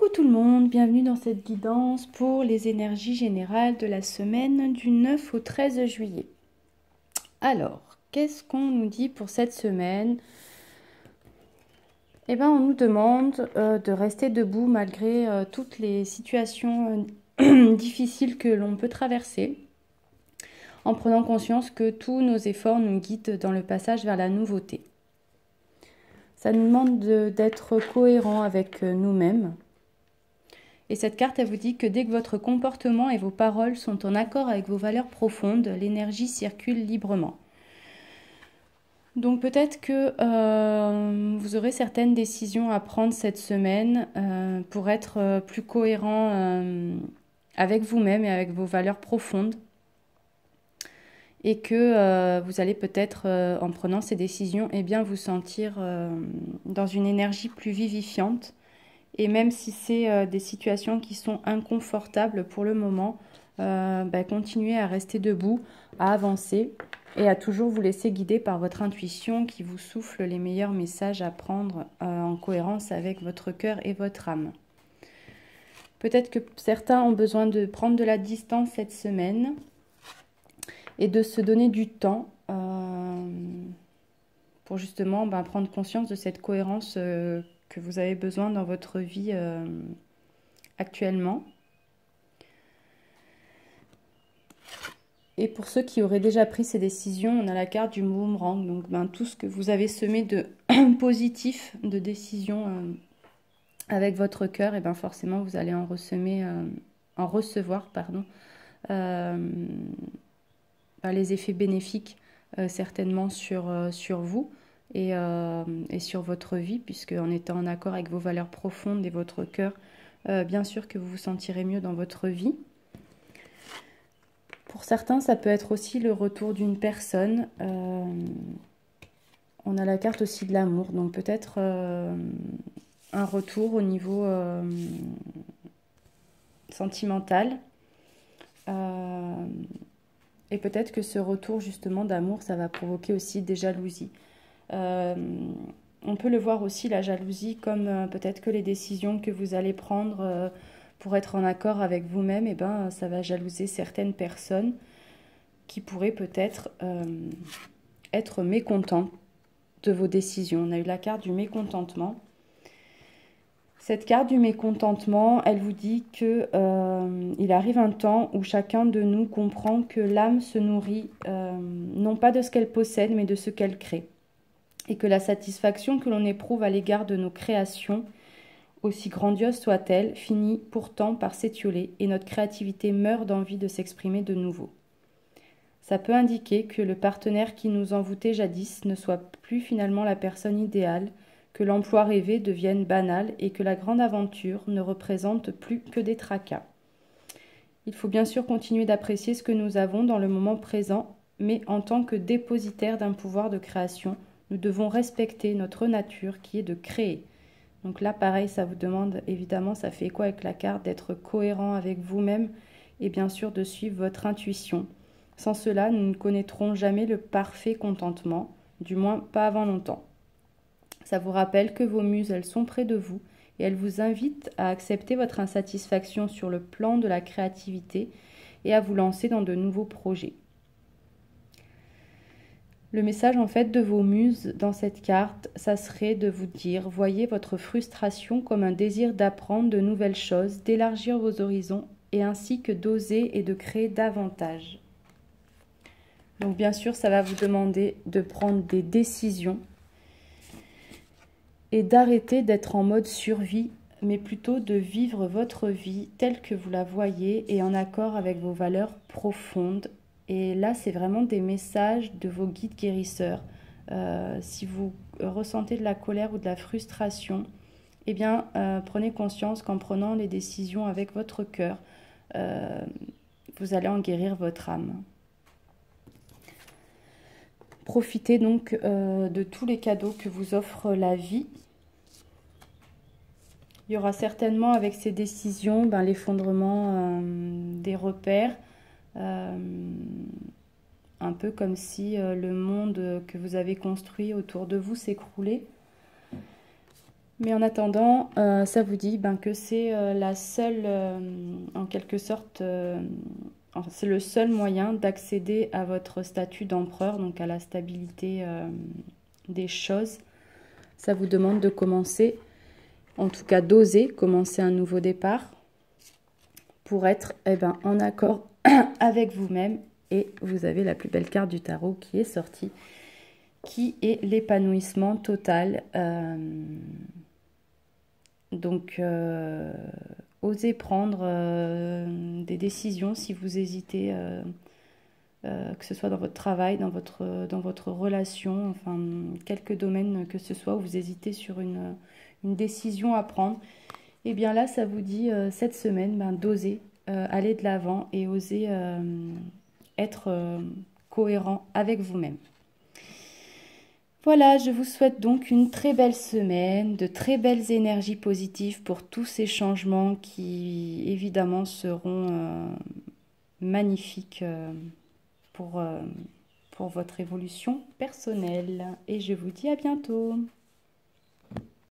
Coucou tout le monde, bienvenue dans cette guidance pour les énergies générales de la semaine du 9 au 13 juillet. Alors, qu'est-ce qu'on nous dit pour cette semaine? Eh bien, on nous demande de rester debout malgré toutes les situations difficiles que l'on peut traverser, en prenant conscience que tous nos efforts nous guident dans le passage vers la nouveauté. Ça nous demande d'être cohérent avec nous-mêmes. Et cette carte, elle vous dit que dès que votre comportement et vos paroles sont en accord avec vos valeurs profondes, l'énergie circule librement. Donc peut-être que vous aurez certaines décisions à prendre cette semaine pour être plus cohérent avec vous-même et avec vos valeurs profondes. Et que vous allez peut-être, en prenant ces décisions, vous sentir dans une énergie plus vivifiante. Et même si c'est des situations qui sont inconfortables pour le moment, continuez à rester debout, à avancer et à toujours vous laisser guider par votre intuition qui vous souffle les meilleurs messages à prendre en cohérence avec votre cœur et votre âme. Peut-être que certains ont besoin de prendre de la distance cette semaine et de se donner du temps pour justement prendre conscience de cette cohérence que vous avez besoin dans votre vie actuellement. Et pour ceux qui auraient déjà pris ces décisions, on a la carte du boomerang. Donc tout ce que vous avez semé de positif, de décisions avec votre cœur, et forcément vous allez en recevoir les effets bénéfiques certainement sur vous. Et sur votre vie, puisque en étant en accord avec vos valeurs profondes et votre cœur, bien sûr que vous vous sentirez mieux dans votre vie. Pour certains, ça peut être aussi le retour d'une personne. On a la carte aussi de l'amour, donc peut-être un retour au niveau sentimental. Et peut-être que ce retour justement d'amour, ça va provoquer aussi des jalousies. On peut le voir aussi, la jalousie, comme peut-être que les décisions que vous allez prendre pour être en accord avec vous-même, ça va jalouser certaines personnes qui pourraient peut-être être mécontentes de vos décisions. On a eu la carte du mécontentement. Cette carte du mécontentement, elle vous dit que il arrive un temps où chacun de nous comprend que l'âme se nourrit non pas de ce qu'elle possède, mais de ce qu'elle crée. Et que la satisfaction que l'on éprouve à l'égard de nos créations, aussi grandiose soit-elle, finit pourtant par s'étioler et notre créativité meurt d'envie de s'exprimer de nouveau. Ça peut indiquer que le partenaire qui nous envoûtait jadis ne soit plus finalement la personne idéale, que l'emploi rêvé devienne banal et que la grande aventure ne représente plus que des tracas. Il faut bien sûr continuer d'apprécier ce que nous avons dans le moment présent, mais en tant que dépositaire d'un pouvoir de création, nous devons respecter notre nature qui est de créer. Donc là, pareil, ça vous demande, évidemment, ça fait quoi avec la carte, d'être cohérent avec vous-même et bien sûr de suivre votre intuition. Sans cela, nous ne connaîtrons jamais le parfait contentement, du moins pas avant longtemps. Ça vous rappelle que vos muses, elles sont près de vous et elles vous invitent à accepter votre insatisfaction sur le plan de la créativité et à vous lancer dans de nouveaux projets. Le message en fait de vos muses dans cette carte, ça serait de vous dire, voyez votre frustration comme un désir d'apprendre de nouvelles choses, d'élargir vos horizons et ainsi que d'oser et de créer davantage. Donc bien sûr, ça va vous demander de prendre des décisions et d'arrêter d'être en mode survie, mais plutôt de vivre votre vie telle que vous la voyez et en accord avec vos valeurs profondes. Et là, c'est vraiment des messages de vos guides guérisseurs. Si vous ressentez de la colère ou de la frustration, prenez conscience qu'en prenant les décisions avec votre cœur, vous allez en guérir votre âme. Profitez donc de tous les cadeaux que vous offre la vie. Il y aura certainement avec ces décisions l'effondrement des repères, un peu comme si le monde que vous avez construit autour de vous s'écroulait. Mais en attendant, ça vous dit ben, que c'est la seule, en quelque sorte, c'est le seul moyen d'accéder à votre statut d'empereur, donc à la stabilité des choses. Ça vous demande de commencer, en tout cas d'oser commencer un nouveau départ pour être en accord avec vous-même. Et vous avez la plus belle carte du tarot qui est sortie, qui est l'épanouissement total. Donc, osez prendre des décisions si vous hésitez, que ce soit dans votre travail, dans votre relation, enfin, quelques domaines que ce soit où vous hésitez sur une décision à prendre. Et bien là, ça vous dit cette semaine d'oser aller de l'avant et oser être cohérent avec vous-même. Voilà, je vous souhaite donc une très belle semaine, de très belles énergies positives pour tous ces changements qui évidemment seront magnifiques pour votre évolution personnelle. Et je vous dis à bientôt.